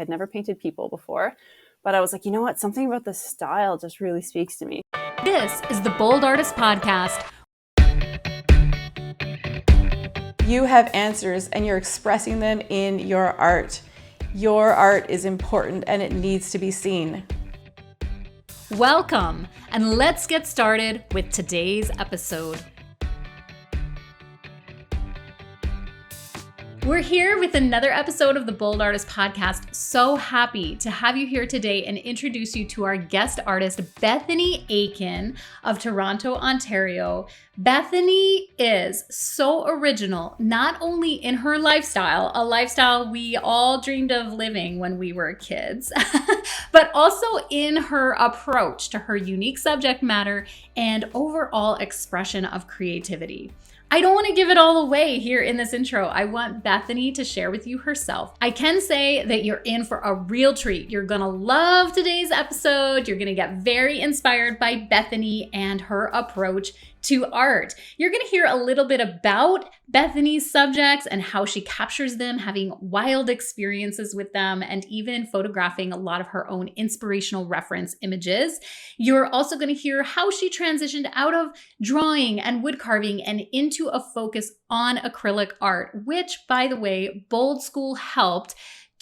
had never painted people before, but I was like, you know what? Something about the style just really speaks to me. This is the Bold Artist Podcast. You have answers and you're expressing them in your art. Your art is important and it needs to be seen. Welcome, and let's get started with today's episode. We're here with another episode of the Bold Artist Podcast. So happy to have you here today and introduce you to our guest artist, Bethany Aiken of Toronto, Ontario. Bethany is so original, not only in her lifestyle, a lifestyle we all dreamed of living when we were kids, but also in her approach to her unique subject matter and overall expression of creativity. I don't want to give it all away here in this intro. I want Bethany to share with you herself. I can say that you're in for a real treat. You're going to love today's episode. You're going to get very inspired by Bethany and her approach to art. You're going to hear a little bit about Bethany's subjects and how she captures them, having wild experiences with them, and even photographing a lot of her own inspirational reference images. You're also going to hear how she transitioned out of drawing and wood carving and into a focus on acrylic art, which, by the way, Bold School helped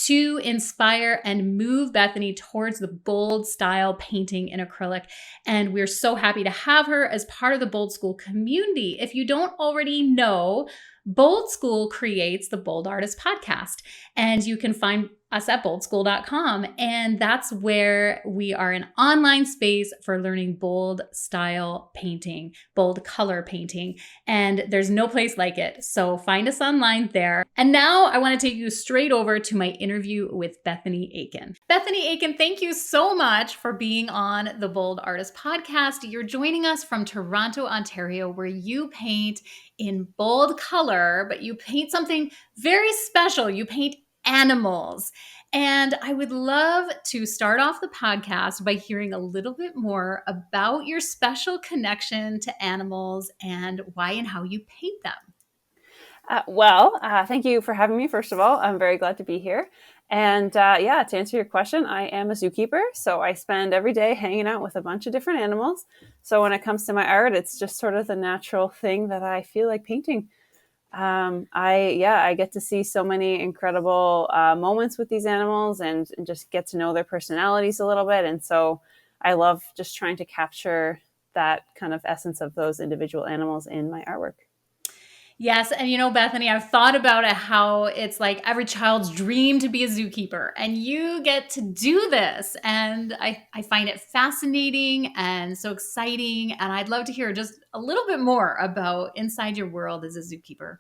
to inspire and move Bethany towards the bold style painting in acrylic. And we're so happy to have her as part of the Bold School community. If you don't already know, Bold School creates the Bold Artist Podcast, and you can find us at boldschool.com. And that's where we are an online space for learning bold style painting, bold color painting. And there's no place like it. So find us online there. And now I want to take you straight over to my interview with Bethany Aiken. Bethany Aiken, thank you so much for being on the Bold Artist Podcast. You're joining us from Toronto, Ontario, where you paint in bold color, but you paint something very special. You paint animals. And I would love to start off the podcast by hearing a little bit more about your special connection to animals and why and how you paint them. Thank you for having me, first of all. I'm very glad to be here. And to answer your question, I am a zookeeper. So I spend every day hanging out with a bunch of different animals. So when it comes to my art, it's just sort of the natural thing that I feel like painting. I get to see so many incredible moments with these animals and just get to know their personalities a little bit. And so I love just trying to capture that kind of essence of those individual animals in my artwork. Yes. And you know, Bethany, I've thought about it, how it's like every child's dream to be a zookeeper, and you get to do this. And I find it fascinating and so exciting. And I'd love to hear just a little bit more about inside your world as a zookeeper.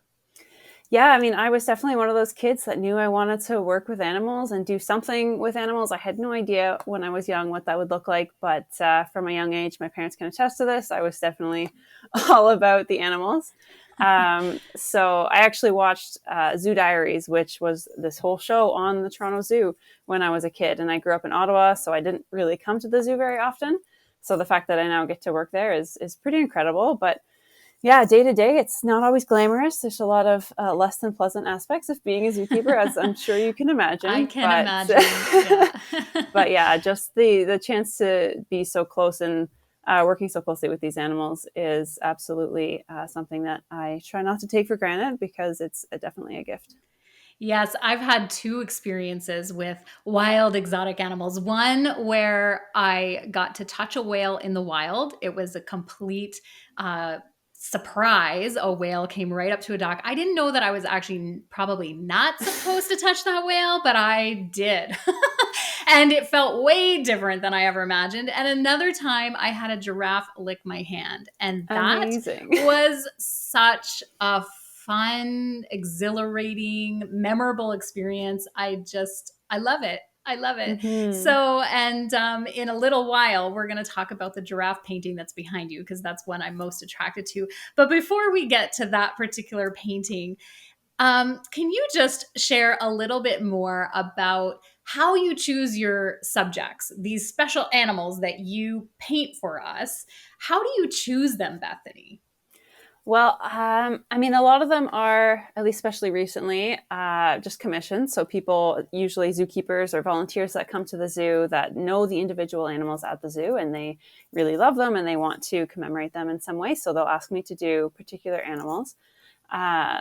Yeah, I mean, I was definitely one of those kids that knew I wanted to work with animals and do something with animals. I had no idea when I was young what that would look like, but from a young age, my parents can attest to this. I was definitely all about the animals. So I actually watched Zoo Diaries, which was this whole show on the Toronto Zoo when I was a kid. And I grew up in Ottawa, so I didn't really come to the zoo very often. So the fact that I now get to work there is pretty incredible. But yeah, day to day, it's not always glamorous. There's a lot of less than pleasant aspects of being a zookeeper, as I'm sure you can imagine. I can imagine. Yeah. But yeah, just the chance to be so close and working so closely with these animals is absolutely something that I try not to take for granted, because it's definitely a gift. Yes, I've had two experiences with wild exotic animals. One where I got to touch a whale in the wild. It was a complete surprise. A whale came right up to a dock. I didn't know that I was actually probably not supposed to touch that whale, but I did. And it felt way different than I ever imagined. And another time I had a giraffe lick my hand. And that Amazing. was such a fun, exhilarating, memorable experience. I love it. I love it. Mm-hmm. So, and in a little while, we're going to talk about the giraffe painting that's behind you, because that's one I'm most attracted to. But before we get to that particular painting, can you just share a little bit more about how you choose your subjects, these special animals that you paint for us? How do you choose them, Bethany? Well, I mean, a lot of them are, at least especially recently, just commissioned. So people, usually zookeepers or volunteers that come to the zoo that know the individual animals at the zoo and they really love them and they want to commemorate them in some way. So they'll ask me to do particular animals.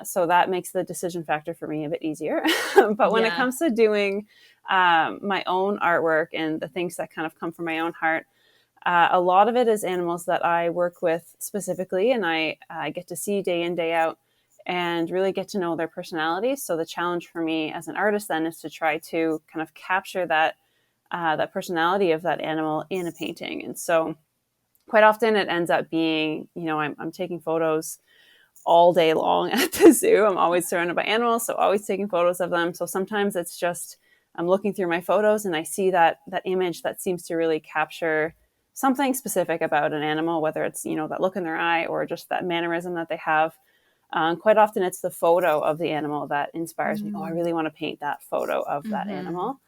So that makes the decision factor for me a bit easier. But when it Yeah. comes to doing my own artwork and the things that kind of come from my own heart, a lot of it is animals that I work with specifically, and I get to see day in, day out, and really get to know their personalities. So the challenge for me as an artist then is to try to kind of capture that personality of that animal in a painting. And so quite often it ends up being, I'm taking photos all day long at the zoo. I'm always surrounded by animals, so always taking photos of them. So sometimes it's just I'm looking through my photos and I see that image that seems to really capture something specific about an animal, whether it's that look in their eye or just that mannerism that they have. Quite often it's the photo of the animal that inspires me. Oh, I really want to paint that photo of that animal.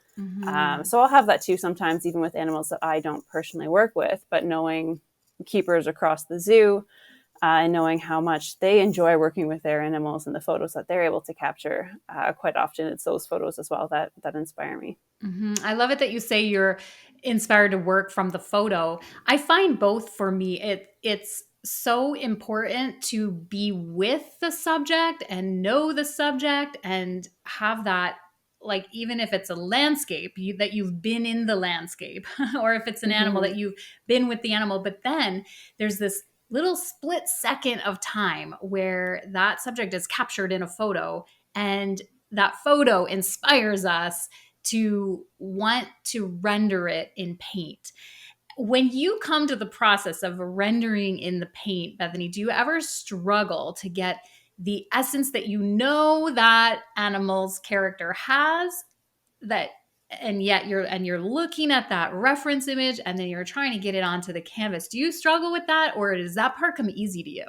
So I'll have that too sometimes, even with animals that I don't personally work with, but knowing keepers across the zoo, and knowing how much they enjoy working with their animals and the photos that they're able to capture, quite often it's those photos as well that inspire me. I love it that you say you're inspired to work from the photo. I find both for me, it's so important to be with the subject and know the subject and have that, like, even if it's a landscape, that you've been in the landscape, or if it's an animal that you've been with the animal. But then there's this little split second of time where that subject is captured in a photo, and that photo inspires us to want to render it in paint. When you come to the process of rendering in the paint, Bethany, do you ever struggle to get the essence that that animal's character has, that and yet you're looking at that reference image and then you're trying to get it onto the canvas? Do you struggle with that, or does that part come easy to you?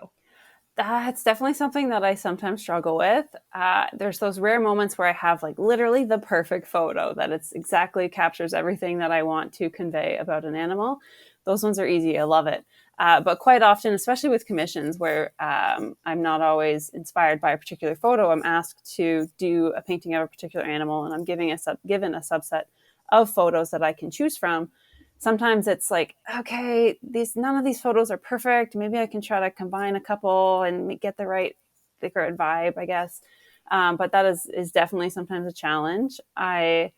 That's definitely something that I sometimes struggle with. There's those rare moments where I have like literally the perfect photo that it's exactly captures everything that I want to convey about an animal. Those ones are easy. I love it. But quite often, especially with commissions where I'm not always inspired by a particular photo, I'm asked to do a painting of a particular animal and I'm given a subset of photos that I can choose from. Sometimes it's like, okay, none of these photos are perfect. Maybe I can try to combine a couple and get the right vibe, I guess. But that is definitely sometimes a challenge. I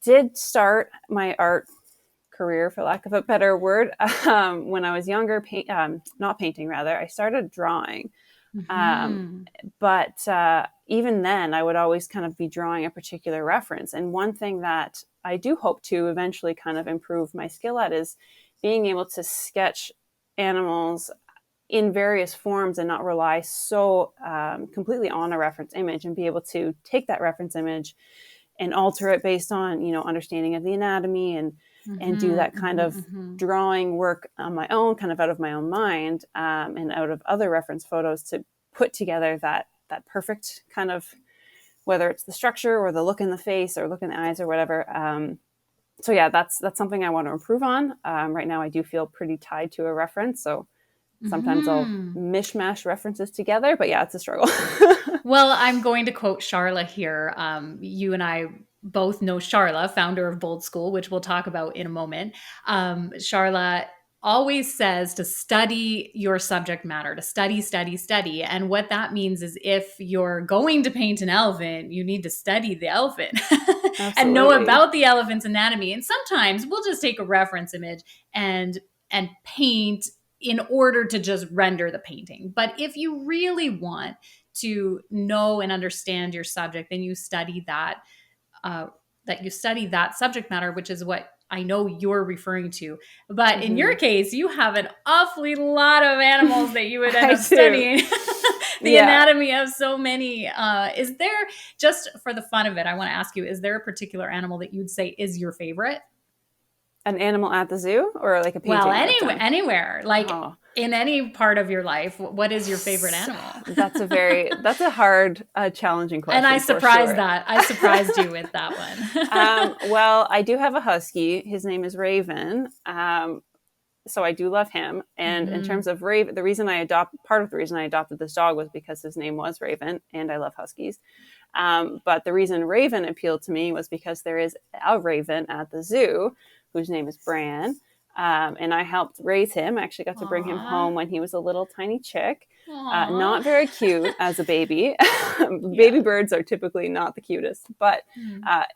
did start my art career, for lack of a better word, when I was younger, not painting rather. I started drawing. But even then, I would always kind of be drawing a particular reference. And one thing that I do hope to eventually kind of improve my skill at is being able to sketch animals in various forms and not rely so completely on a reference image, and be able to take that reference image and alter it based on, understanding of the anatomy and do that kind of drawing work on my own, kind of out of my own mind, and out of other reference photos to put together that perfect kind of, whether it's the structure or the look in the face or look in the eyes or whatever. So yeah, that's something I want to improve on. Right now I do feel pretty tied to a reference. So sometimes I'll mishmash references together, but yeah, it's a struggle. Well, I'm going to quote Charla here. You and I both know Charla, founder of Bold School, which we'll talk about in a moment. Charla always says to study your subject matter, to study, study, study. And what that means is if you're going to paint an elephant, you need to study the elephant and know about the elephant's anatomy. And sometimes we'll just take a reference image and paint in order to just render the painting. But if you really want to know and understand your subject, then you study that subject matter, which is what I know you're referring to. But in your case, you have an awfully lot of animals that you would end up studying the anatomy of so many. Is there, just for the fun of it, I want to ask you, is there a particular animal that you'd say is your favorite? An animal at the zoo, or like a painting? Well, anywhere, like in any part of your life. What is your favorite animal? That's a hard, challenging question. And I surprised you with that one. Well, I do have a husky. His name is Raven. so I do love him. And in terms of Raven, part of the reason I adopted this dog was because his name was Raven, and I love huskies. But the reason Raven appealed to me was because there is a raven at the zoo whose name is Bran. And I helped raise him. I actually got to bring him home when he was a little tiny chick. Not very cute as a baby. Baby birds are typically not the cutest, but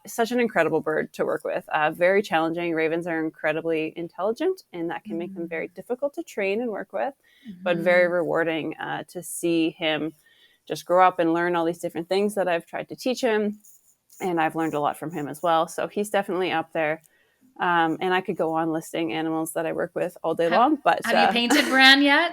such an incredible bird to work with. Very challenging. Ravens are incredibly intelligent, and that can make them very difficult to train and work with, but very rewarding to see him just grow up and learn all these different things that I've tried to teach him. And I've learned a lot from him as well. So he's definitely up there. And I could go on listing animals that I work with all day long. But have you painted Bran yet?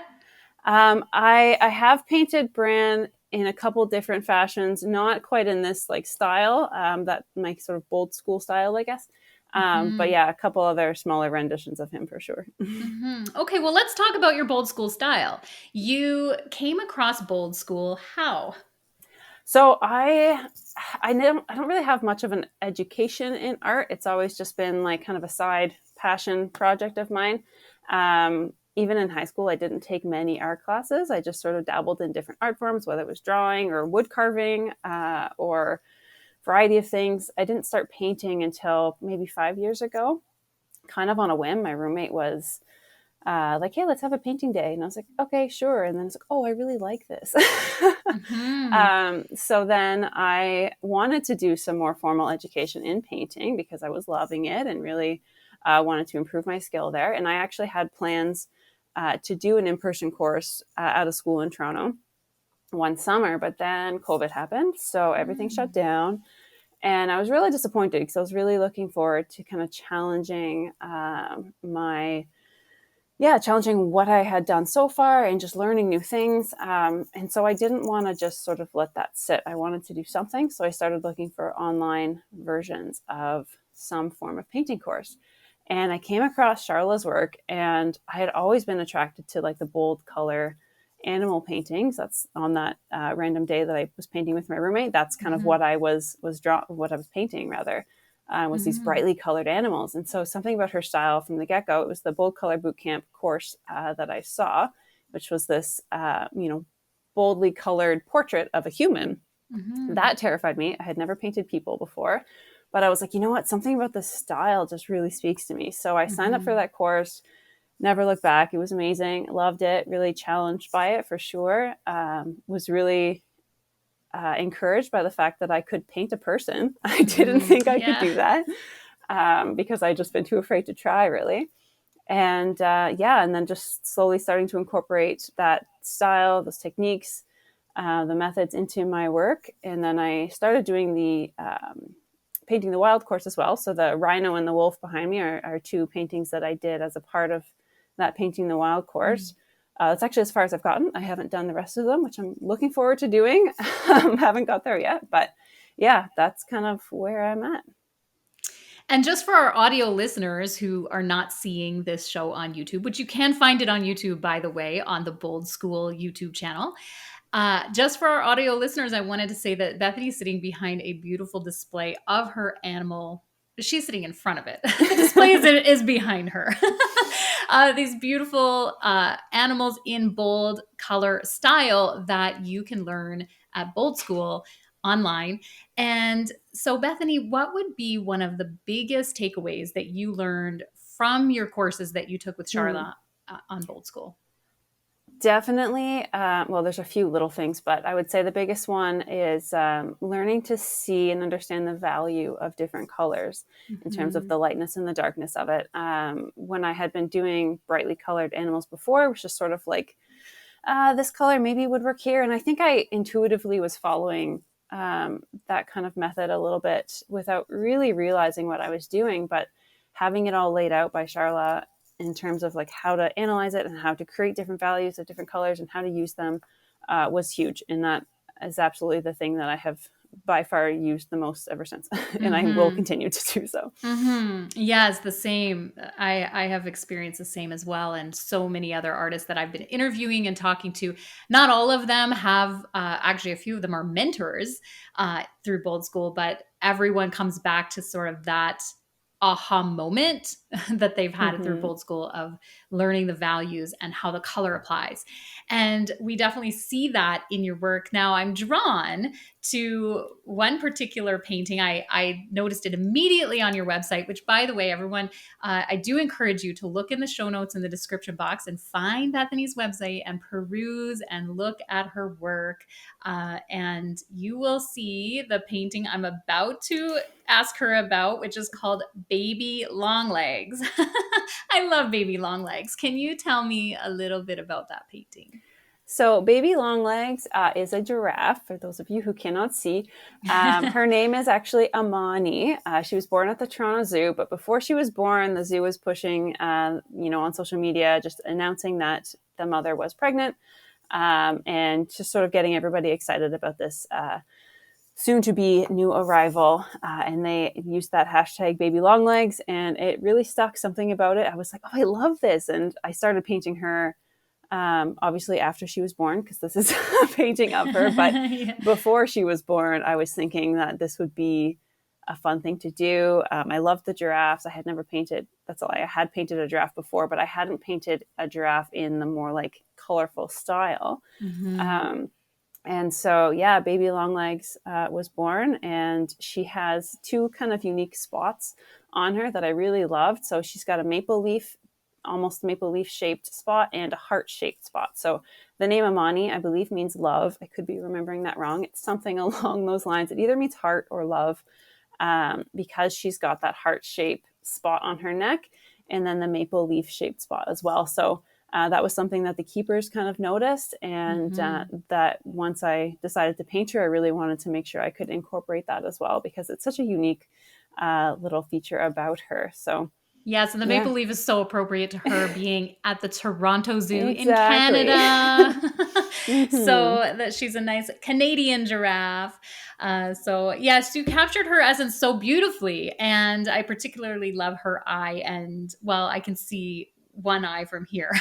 I have painted Bran in a couple different fashions, not quite in this like style, that my sort of bold school style, I guess. But yeah, a couple other smaller renditions of him for sure. Okay, well, let's talk about your bold school style. You came across bold school how? So I don't really have much of an education in art. It's always just been like kind of a side passion project of mine. Even in high school, I didn't take many art classes. I just sort of dabbled in different art forms, whether it was drawing or wood carving, or variety of things. I didn't start painting until maybe 5 years ago, kind of on a whim. My roommate was like, hey, let's have a painting day. And I was like, okay, sure. And then it's like, oh, I really like this. So then I wanted to do some more formal education in painting because I was loving it and really wanted to improve my skill there. And I actually had plans to do an in-person course at a school in Toronto one summer, but then COVID happened. So everything shut down. And I was really disappointed because I was really looking forward to kind of challenging challenging what I had done so far and just learning new things. And so I didn't want to just sort of let that sit. I wanted to do something. So I started looking for online versions of some form of painting course. And I came across Charla's work, and I had always been attracted to like the bold color animal paintings. That's on that random day that I was painting with my roommate. That's kind of what I was painting rather. Was these brightly colored animals. And so something about her style from the get-go, it was the Bold Color Bootcamp course that I saw, which was this, boldly colored portrait of a human. That terrified me. I had never painted people before, but I was like, you know what? Something about this style just really speaks to me. So I signed up for that course, never looked back. It was amazing. Loved it. Really challenged by it for sure. Was really encouraged by the fact that I could paint a person. I didn't think I could do that because I'd just been too afraid to try, really. And and then just slowly starting to incorporate that style, those techniques, the methods into my work. And then I started doing the Painting the Wild course as well. So the rhino and the wolf behind me are two paintings that I did as a part of that Painting the Wild course. That's actually as far as I've gotten. I haven't done the rest of them, which I'm looking forward to doing. Haven't got there yet, but yeah, that's kind of where I'm at. And just for our audio listeners who are not seeing this show on YouTube, which you can find it on YouTube, by the way, on the Bold School YouTube channel. Just for our audio listeners, I wanted to say that Bethany's sitting behind a beautiful display of her animal. She's sitting in front of it. The display is behind her. These beautiful animals in bold color style that you can learn at Bold School online. And so, Bethany, what would be one of the biggest takeaways that you learned from your courses that you took with Charla on Bold School? Definitely. Well, there's a few little things, but I would say the biggest one is learning to see and understand the value of different colors in terms of the lightness and the darkness of it. When I had been doing brightly colored animals before, it was just sort of like, this color maybe would work here. And I think I intuitively was following that kind of method a little bit without really realizing what I was doing, but having it all laid out by Charla in terms of like how to analyze it and how to create different values of different colors and how to use them was huge. And that is absolutely the thing that I have by far used the most ever since. And I will continue to do so. Yeah, it's the same. I have experienced the same as well. And so many other artists that I've been interviewing and talking to, not all of them have, actually a few of them are mentors through Bold School, but everyone comes back to sort of that aha moment that they've had through Mm-hmm. Bold School of learning the values and how the color applies. And we definitely see that in your work. Now I'm drawn to one particular painting. I noticed it immediately on your website, which, by the way, everyone, I do encourage you to look in the show notes in the description box and find Bethany's website and peruse and look at her work. And you will see the painting I'm about to ask her about, which is called Baby Longlegs. I love Baby Longlegs. Can you tell me a little bit about that painting? So, Baby Longlegs is a giraffe, for those of you who cannot see. Her name is actually Amani. She was born at the Toronto Zoo, but before she was born, the zoo was pushing, on social media, just announcing that the mother was pregnant, and just sort of getting everybody excited about this soon-to-be new arrival. And they used that hashtag Baby Longlegs, and it really stuck. Something about it, I was like, oh, I love this. And I started painting her obviously after she was born, because this is a painting of her. But Yeah. before she was born, I was thinking that this would be a fun thing to do. I loved the giraffes. I had never painted, that's all, I had painted a giraffe before, but I hadn't painted a giraffe in the more like colorful style. Mhm. And so, yeah, Baby Longlegs was born, and she has two kind of unique spots on her that I really loved. So she's got a maple leaf, almost maple leaf shaped spot, and a heart shaped spot. So the name Amani, I believe, means love. I could be remembering that wrong. It's something along those lines. It either means heart or love, because she's got that heart shaped spot on her neck, and then the maple leaf shaped spot as well. So that was something that the keepers kind of noticed, and Mhm. that once I decided to paint her, I really wanted to make sure I could incorporate that as well, because it's such a unique little feature about her. So, Yes, and the yeah, maple leaf is so appropriate to her being at the Toronto Zoo in exactly. Canada. Hmm. So that she's a nice Canadian giraffe. So yes, you captured her essence so beautifully, and I particularly love her eye. And well, I can see one eye from here,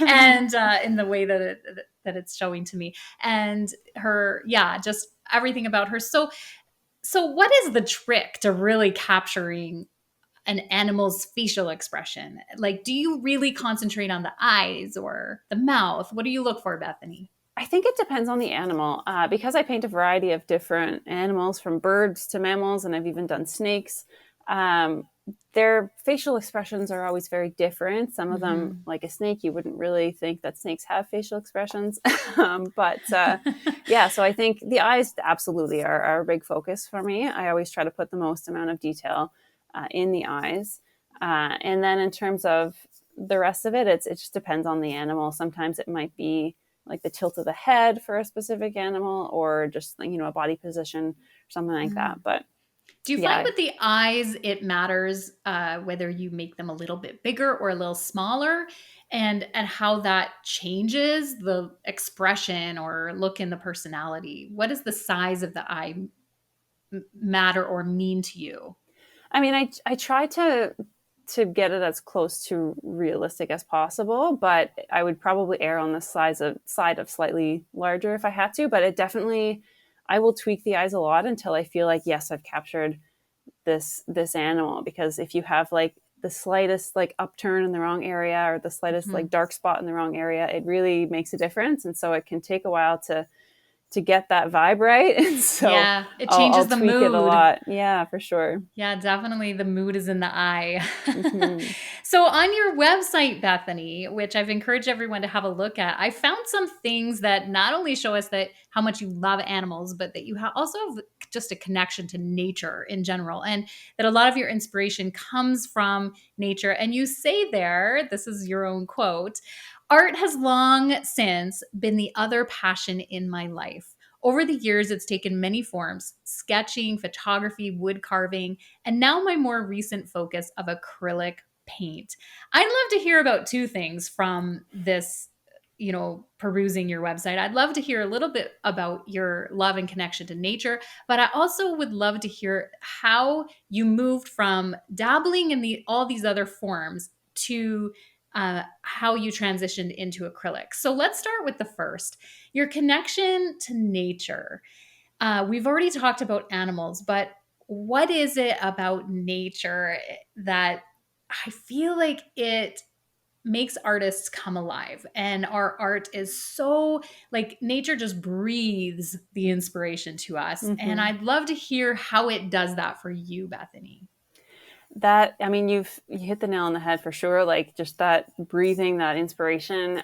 and in the way that it's showing to me, and her, yeah, just everything about her. So what is the trick to really capturing an animal's facial expression? Like, do you really concentrate on the eyes or the mouth? What do you look for, Bethany? I think it depends on the animal, because I paint a variety of different animals, from birds to mammals, and I've even done snakes. Um, their facial expressions are always very different. Some of them, Mhm. like a snake, you wouldn't really think that snakes have facial expressions. But yeah, so I think the eyes absolutely are a big focus for me. I always try to put the most amount of detail in the eyes. And then in terms of the rest of it, it just depends on the animal. Sometimes it might be like the tilt of the head for a specific animal, or just a body position or something like Mm. that. But Do you find yeah, with the eyes it matters whether you make them a little bit bigger or a little smaller, and how that changes the expression or look in the personality? What does the size of the eye matter or mean to you? I mean, I try to get it as close to realistic as possible, but I would probably err on the side of slightly larger if I had to. But it definitely, I will tweak the eyes a lot until I feel like, yes, I've captured this animal. Because if you have like the slightest like upturn in the wrong area, or the slightest like Mhm. dark spot in the wrong area, it really makes a difference. And so it can take a while to get that vibe right. And so Yeah, it I'll changes the tweak it a mood. lot. Yeah, for sure. Yeah, definitely the mood is in the eye. Hmm. So on your website, Bethany, which I've encouraged everyone to have a look at, I found some things that not only show us that how much you love animals, but that you also have just a connection to nature in general, and that a lot of your inspiration comes from nature. And you say there, this is your own quote, art has long since been the other passion in my life. Over the years, it's taken many forms: sketching, photography, wood carving, and now my more recent focus of acrylic paint. I'd love to hear about two things from this, perusing your website. I'd love to hear a little bit about your love and connection to nature, but I also would love to hear how you moved from dabbling in all these other forms to how you transitioned into acrylic. So let's start with the first, your connection to nature. We've already talked about animals, but what is it about nature that I feel like it makes artists come alive, and our art is so like nature just breathes the inspiration to us. And Mm-hmm. I'd love to hear how it does that for you, Bethany. That, I mean, you hit the nail on the head for sure. Like just that breathing, that inspiration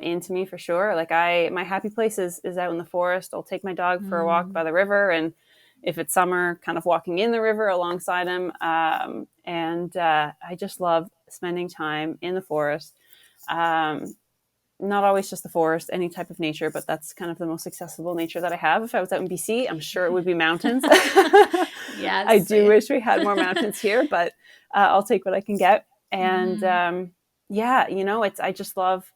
into me for sure. Like my happy place is out in the forest. I'll take my dog for a walk by the river, and if it's summer, kind of walking in the river alongside him. And I just love spending time in the forest. Um, Not always just the forest, any type of nature, but that's kind of the most accessible nature that I have. If I was out in BC, I'm sure it would be mountains. I Yes. do wish we had more mountains here, but I'll take what I can get. And yeah, I just love,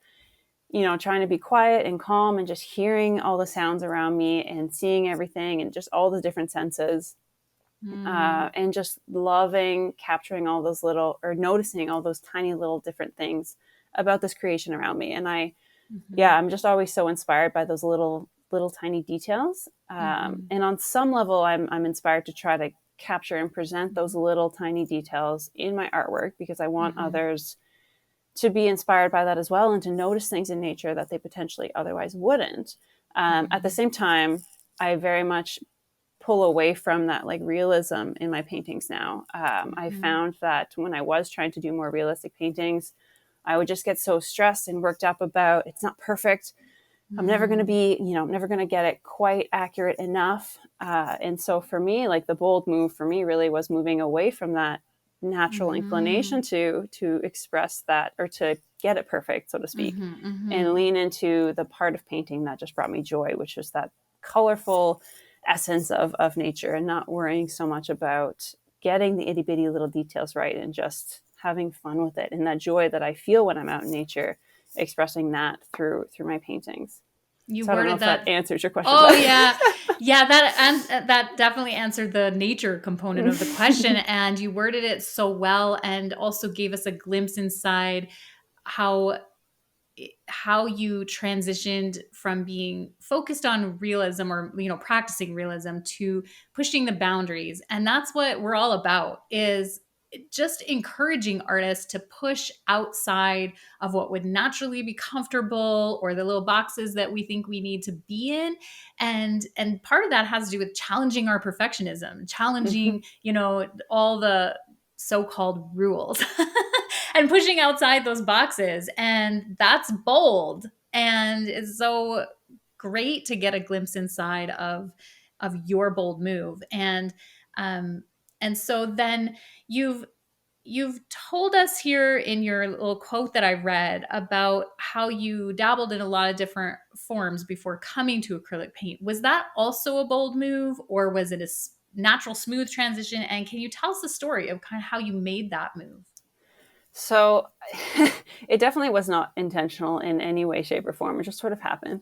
trying to be quiet and calm and just hearing all the sounds around me and seeing everything and just all the different senses. And just loving capturing all those little, or noticing all those tiny little different things about this creation around me. And I'm just always so inspired by those little tiny details. And on some level, I'm inspired to try to capture and present those little tiny details in my artwork, because I want others to be inspired by that as well, and to notice things in nature that they potentially otherwise wouldn't. At the same time, I very much pull away from that like realism in my paintings now. I found that when I was trying to do more realistic paintings, I would just get so stressed and worked up about it's not perfect. I'm never going to be, I'm never going to get it quite accurate enough. And so for me, like the bold move for me really was moving away from that natural inclination to express that, or to get it perfect, so to speak, and lean into the part of painting that just brought me joy, which was that colorful essence of nature, and not worrying so much about getting the itty bitty little details right, and just having fun with it, and that joy that I feel when I'm out in nature, expressing that through my paintings. You So I don't know worded if that answers your question. Oh yeah. Yeah, that definitely answered the nature component of the question, and you worded it so well, and also gave us a glimpse inside how you transitioned from being focused on realism, or practicing realism, to pushing the boundaries. And that's what we're all about, is just encouraging artists to push outside of what would naturally be comfortable, or the little boxes that we think we need to be in. And part of that has to do with challenging our perfectionism, challenging all the so-called rules, and pushing outside those boxes. And that's bold, and it's so great to get a glimpse inside of your bold move. And so then you've told us here in your little quote that I read about how you dabbled in a lot of different forms before coming to acrylic paint. Was that also a bold move, or was it a natural, smooth transition? And can you tell us the story of kind of how you made that move? So it definitely was not intentional in any way, shape, or form. It just sort of happened.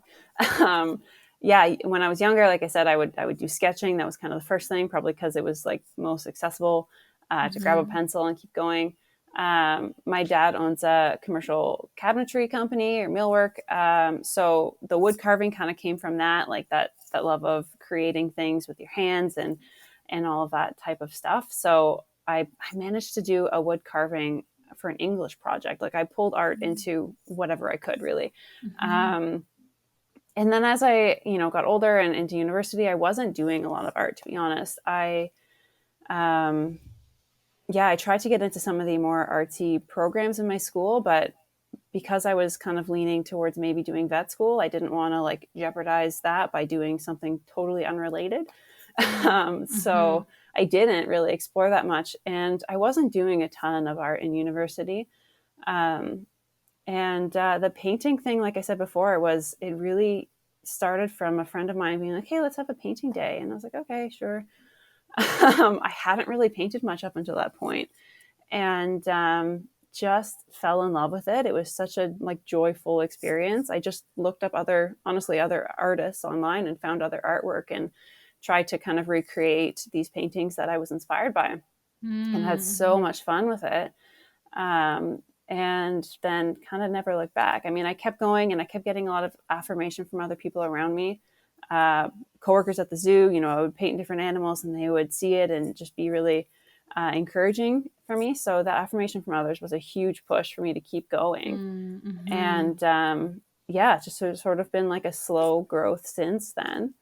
Um, yeah, when I was younger, like I said, I would do sketching. That was kind of the first thing, probably because it was like most accessible to grab a pencil and keep going. My dad owns a commercial cabinetry company, or millwork. So the wood carving kind of came from that, like that love of creating things with your hands and all of that type of stuff. So I managed to do a wood carving for an English project. Like I pulled art into whatever I could, really. And then as I, got older and into university, I wasn't doing a lot of art, to be honest. I tried to get into some of the more artsy programs in my school, but because I was kind of leaning towards maybe doing vet school, I didn't want to like jeopardize that by doing something totally unrelated. So I didn't really explore that much, and I wasn't doing a ton of art in university. And the painting thing, like I said before, it really started from a friend of mine being like, "Hey, let's have a painting day." And I was like, "Okay, sure." I hadn't really painted much up until that point, and just fell in love with it. It was such a like joyful experience. I just looked up other artists online and found other artwork, and tried to kind of recreate these paintings that I was inspired by, and had so much fun with it. And then kind of never looked back. I mean, I kept going, and I kept getting a lot of affirmation from other people around me. coworkers at the zoo, I would paint different animals and they would see it and just be really encouraging for me. So that affirmation from others was a huge push for me to keep going. Mm-hmm. And it's just sort of been like a slow growth since then.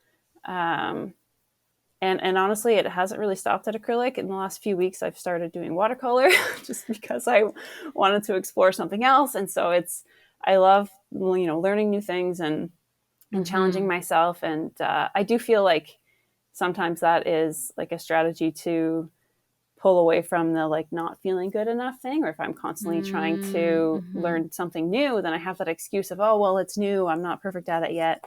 And honestly, it hasn't really stopped at acrylic. In the last few weeks, I've started doing watercolor just because I wanted to explore something else. And so I love, learning new things and challenging myself. And I do feel like sometimes that is like a strategy to pull away from the like not feeling good enough thing. Or if I'm constantly trying to learn something new, then I have that excuse of, oh, well, it's new, I'm not perfect at it yet.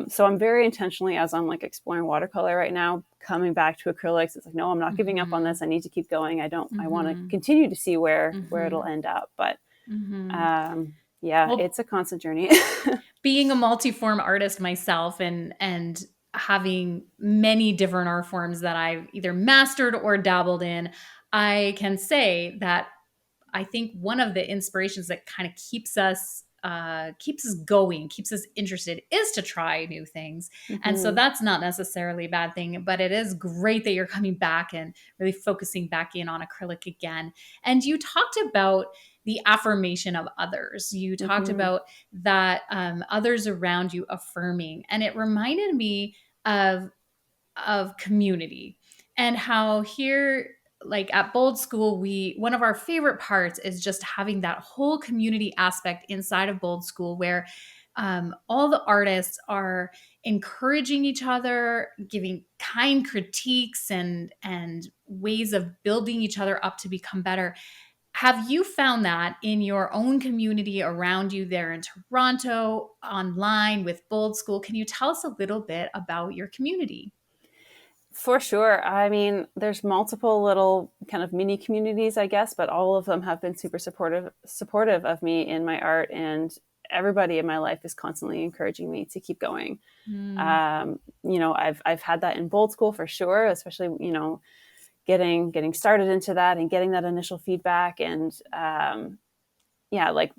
So I'm very intentionally, as I'm like exploring watercolor right now, coming back to acrylics. It's like, no, I'm not giving up on this. I need to keep going. I want to continue to see where it'll end up. But Well, it's a constant journey. being a multi-form artist myself and having many different art forms that I've either mastered or dabbled in, I can say that I think one of the inspirations that kind of keeps us going, keeps us interested, is to try new things. And so that's not necessarily a bad thing, but it is great that you're coming back and really focusing back in on acrylic again. And you talked about the affirmation of others. You talked about that others around you affirming, and it reminded me of community, and how here, like at Bold School, one of our favorite parts is just having that whole community aspect inside of Bold School, where all the artists are encouraging each other, giving kind critiques and ways of building each other up to become better. Have you found that in your own community around you there in Toronto, online with Bold School? Can you tell us a little bit about your community? For sure. I mean, there's multiple little kind of mini communities, I guess, but all of them have been super supportive of me in my art, and everybody in my life is constantly encouraging me to keep going. I've had that in Bold School for sure, especially, getting started into that and getting that initial feedback and like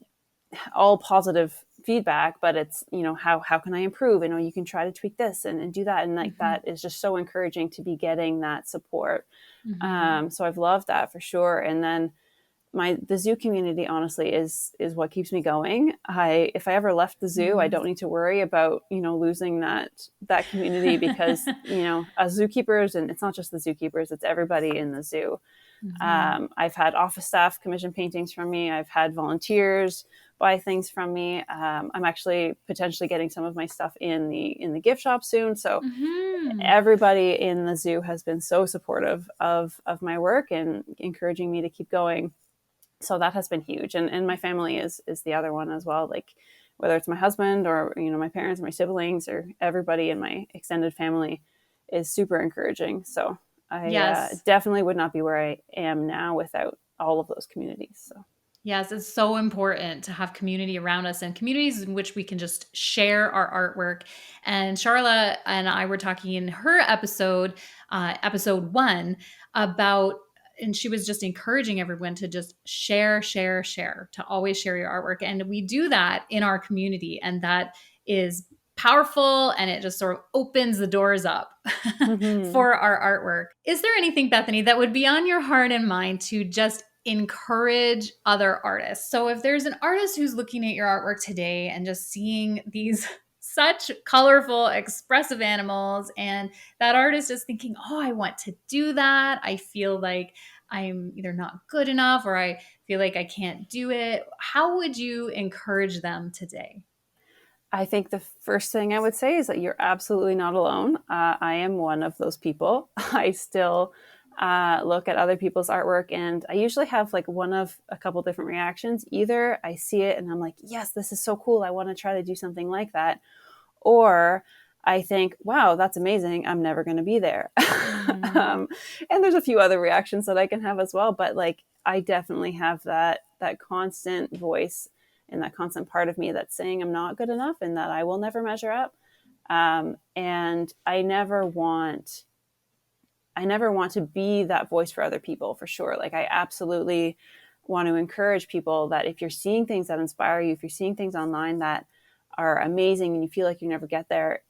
all positive feedback, but it's, how can I improve? You can try to tweak this and do that. And like that is just so encouraging to be getting that support. So I've loved that for sure. And then the zoo community, honestly, is what keeps me going. If I ever left the zoo, I don't need to worry about, losing that community, because, as zookeepers, and it's not just the zookeepers, it's everybody in the zoo. I've had office staff commission paintings from me. I've had volunteers buy things from me. I'm actually potentially getting some of my stuff in the gift shop soon. So everybody in the zoo has been so supportive of my work and encouraging me to keep going. So that has been huge. And my family is the other one as well. Like whether it's my husband or, my parents, my siblings, or everybody in my extended family is super encouraging. So I definitely would not be where I am now without all of those communities. So. Yes, it's so important to have community around us and communities in which we can just share our artwork. And Charla and I were talking in her episode 1, about, and she was just encouraging everyone to just share, to always share your artwork. And we do that in our community, and that is powerful, and it just sort of opens the doors up for our artwork. Is there anything, Bethany, that would be on your heart and mind to just encourage other artists? So if there's an artist who's looking at your artwork today and just seeing these such colorful, expressive animals, and that artist is thinking, oh, I want to do that, I feel like I'm either not good enough or I feel like I can't do it, how would you encourage them today? I think the first thing I would say is that you're absolutely not alone. I am one of those people. I still look at other people's artwork, and I usually have like one of a couple different reactions. Either I see it and I'm like, yes, this is so cool, I want to try to do something like that. Or I think, wow, that's amazing, I'm never going to be there. And there's a few other reactions that I can have as well. But like, I definitely have that constant voice and that constant part of me that's saying I'm not good enough and that I will never measure up. And I never want to be that voice for other people, for sure. Like I absolutely want to encourage people that if you're seeing things that inspire you, if you're seeing things online that are amazing and you feel like you never get there,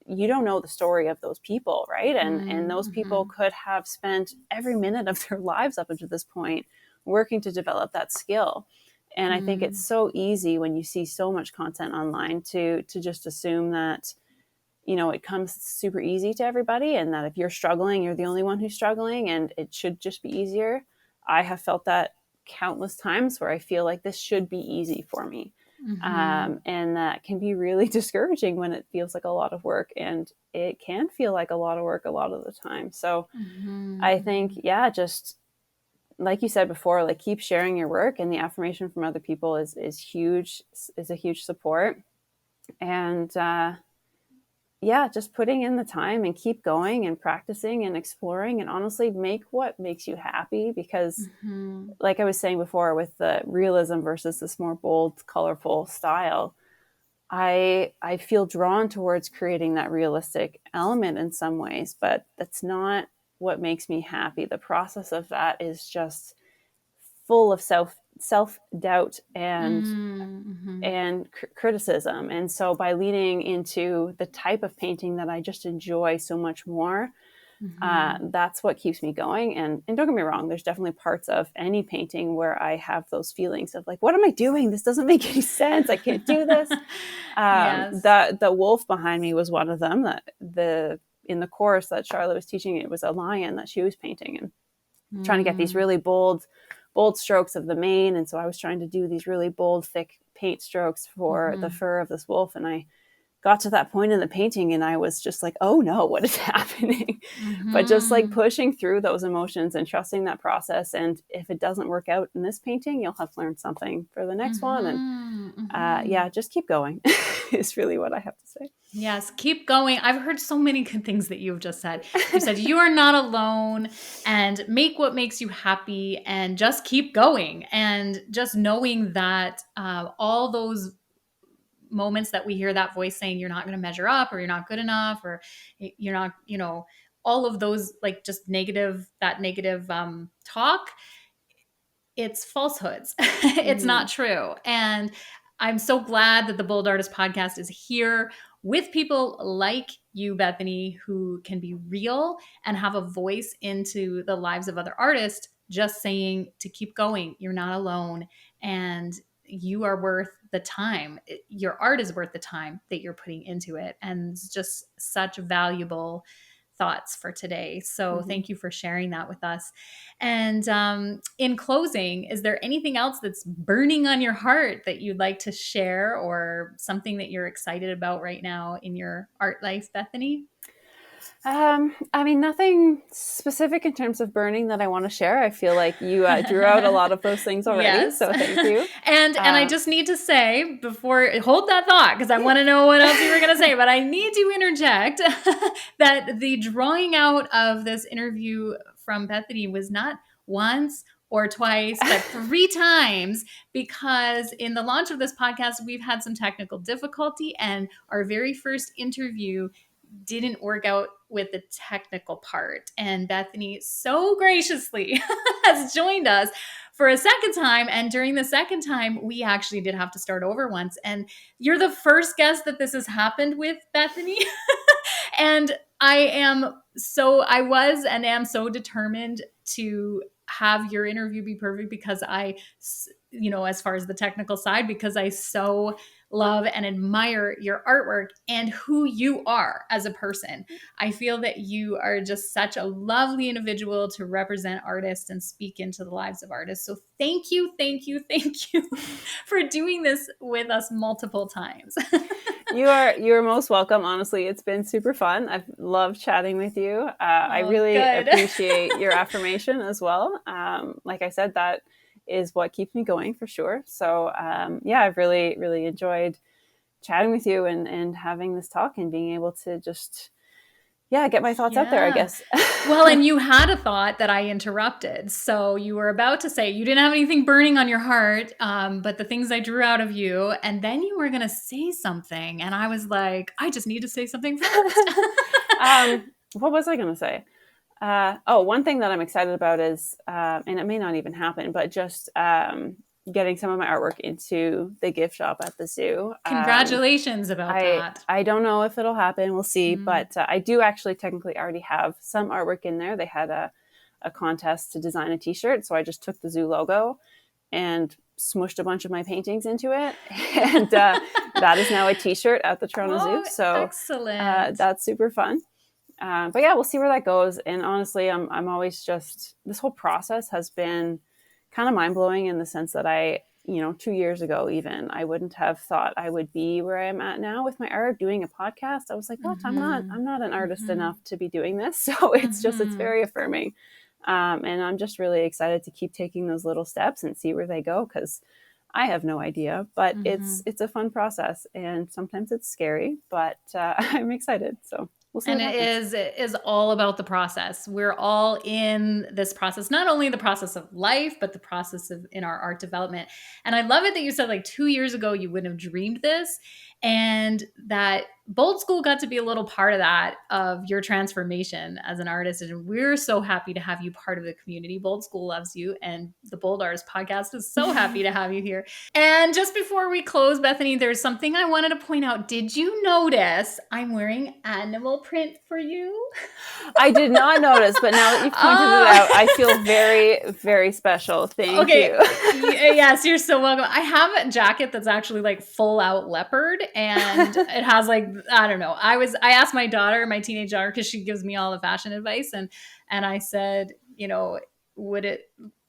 you don't know the story of those people, right? And those people could have spent every minute of their lives up until this point working to develop that skill. And I think it's so easy when you see so much content online to just assume that, it comes super easy to everybody, and that if you're struggling, you're the only one who's struggling and it should just be easier. I have felt that countless times where I feel like this should be easy for me. And that can be really discouraging when it feels like a lot of work, and it can feel like a lot of work a lot of the time. So I think, just like you said before, like keep sharing your work, and the affirmation from other people is huge, is a huge support. And, just putting in the time and keep going and practicing and exploring, and honestly make what makes you happy. Because like I was saying before, with the realism versus this more bold, colorful style, I feel drawn towards creating that realistic element in some ways, but that's not what makes me happy. The process of that is just full of self-doubt and criticism. And so by leaning into the type of painting that I just enjoy so much more, that's what keeps me going. And don't get me wrong, there's definitely parts of any painting where I have those feelings of like, what am I doing? This doesn't make any sense. I can't do this. Yes. The wolf behind me was one of them. That in the course that Charla was teaching, it was a lion that she was painting, and trying to get these really bold strokes of the mane. And so I was trying to do these really bold, thick paint strokes for the fur of this wolf. And I got to that point in the painting and I was just like, oh no, what is happening? But just like pushing through those emotions and trusting that process. And if it doesn't work out in this painting, you'll have learned something for the next one. And just keep going is really what I have to say. Yes, keep going. I've heard so many good things that you've just said. You said you are not alone, and make what makes you happy, and just keep going. And just knowing that all those moments that we hear that voice saying you're not going to measure up, or you're not good enough, or you're not, all of those, like, just negative talk, it's falsehoods. It's not true. And I'm so glad that the Bold Artist podcast is here with people like you, Bethany, who can be real and have a voice into the lives of other artists, just saying to keep going. You're not alone, and you are worth the time. Your art is worth the time that you're putting into it. And it's just such valuable thoughts for today. So thank you for sharing that with us. And in closing, is there anything else that's burning on your heart that you'd like to share, or something that you're excited about right now in your art life, Bethany? I mean, nothing specific in terms of burning that I want to share. I feel like you drew out a lot of those things already. Yes. So thank you. And I just need to say, hold that thought, because I want to know what else you were going to say, but I need to interject that the drawing out of this interview from Bethany was not once or twice, but 3 times, because in the launch of this podcast, we've had some technical difficulty, and our very first interview didn't work out with the technical part. And Bethany so graciously has joined us for a second time. And during the second time, we actually did have to start over once. And you're the first guest that this has happened with, Bethany. And I was and am so determined to have your interview be perfect, because as far as the technical side, because I so love and admire your artwork and who you are as a person. I feel that you are just such a lovely individual to represent artists and speak into the lives of artists. So thank you for doing this with us multiple times. You're most welcome. Honestly, it's been super fun. I've loved chatting with you. I really appreciate your affirmation as well. Like I said, that is what keeps me going for sure. So I've really, really enjoyed chatting with you and having this talk and being able to just get my thoughts out there, I guess. Well, and you had a thought that I interrupted. So you were about to say you didn't have anything burning on your heart, but the things I drew out of you, and then you were going to say something. And I was like, I just need to say something first. What was I going to say? One thing that I'm excited about is, and it may not even happen, but just getting some of my artwork into the gift shop at the zoo. Congratulations about that. I don't know if it'll happen. We'll see. But I do actually technically already have some artwork in there. They had a contest to design a t-shirt. So I just took the zoo logo and smushed a bunch of my paintings into it. And that is now a t-shirt at the Toronto Zoo. So excellent. That's super fun. But yeah, we'll see where that goes. And honestly, I'm always just, this whole process has been kind of mind-blowing in the sense that 2 years ago even, I wouldn't have thought I would be where I am at now with my art, doing a podcast. I was like, what? I'm not an artist enough to be doing this. So it's very affirming. And I'm just really excited to keep taking those little steps and see where they go, because I have no idea, but it's a fun process, and sometimes it's scary, but I'm excited. So we'll see. And it is all about the process. We're all in this process, not only the process of life, but the process of in our art development. And I love it that you said like 2 years ago, you wouldn't have dreamed this, and that Bold School got to be a little part of that, of your transformation as an artist. And we're so happy to have you part of the community. Bold School loves you, and the Bold Artist podcast is so happy to have you here. And just before we close, Bethany, there's something I wanted to point out. Did you notice I'm wearing animal print for you? I did not notice, but now that you've pointed it out, I feel very, very special. Thank you. Yes, you're so welcome. I have a jacket that's actually like full out leopard, and it has like, I don't know. I asked my daughter, my teenage daughter, because she gives me all the fashion advice. And I said,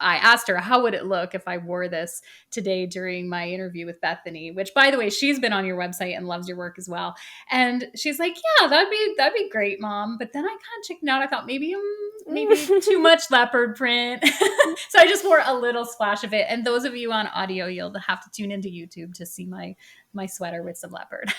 I asked her, how would it look if I wore this today during my interview with Bethany, which, by the way, she's been on your website and loves your work as well. And she's like, yeah, that'd be great, Mom. But then I kind of chickened out. I thought maybe too much leopard print. So I just wore a little splash of it. And those of you on audio, you'll have to tune into YouTube to see my sweater with some leopard.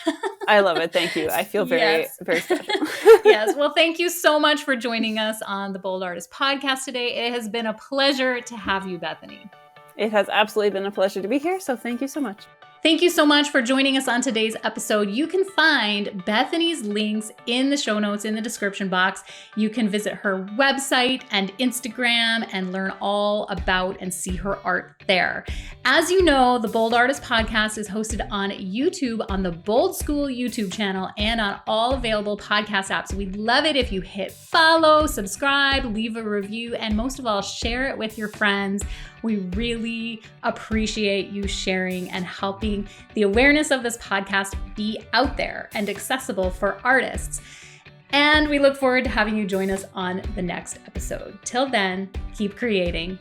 I love it. Thank you. I feel very, very special. Yes. Well, thank you so much for joining us on the Bold Artist podcast today. It has been a pleasure to have you, Bethany. It has absolutely been a pleasure to be here. So thank you so much. Thank you so much for joining us on today's episode. You can find Bethany's links in the show notes in the description box. You can visit her website and Instagram and learn all about and see her art there. As you know, the Bold Artist podcast is hosted on YouTube on the Bold School YouTube channel and on all available podcast apps. We'd love it if you hit follow, subscribe, leave a review, and most of all, share it with your friends. We really appreciate you sharing and helping the awareness of this podcast be out there and accessible for artists. And we look forward to having you join us on the next episode. Till then, keep creating.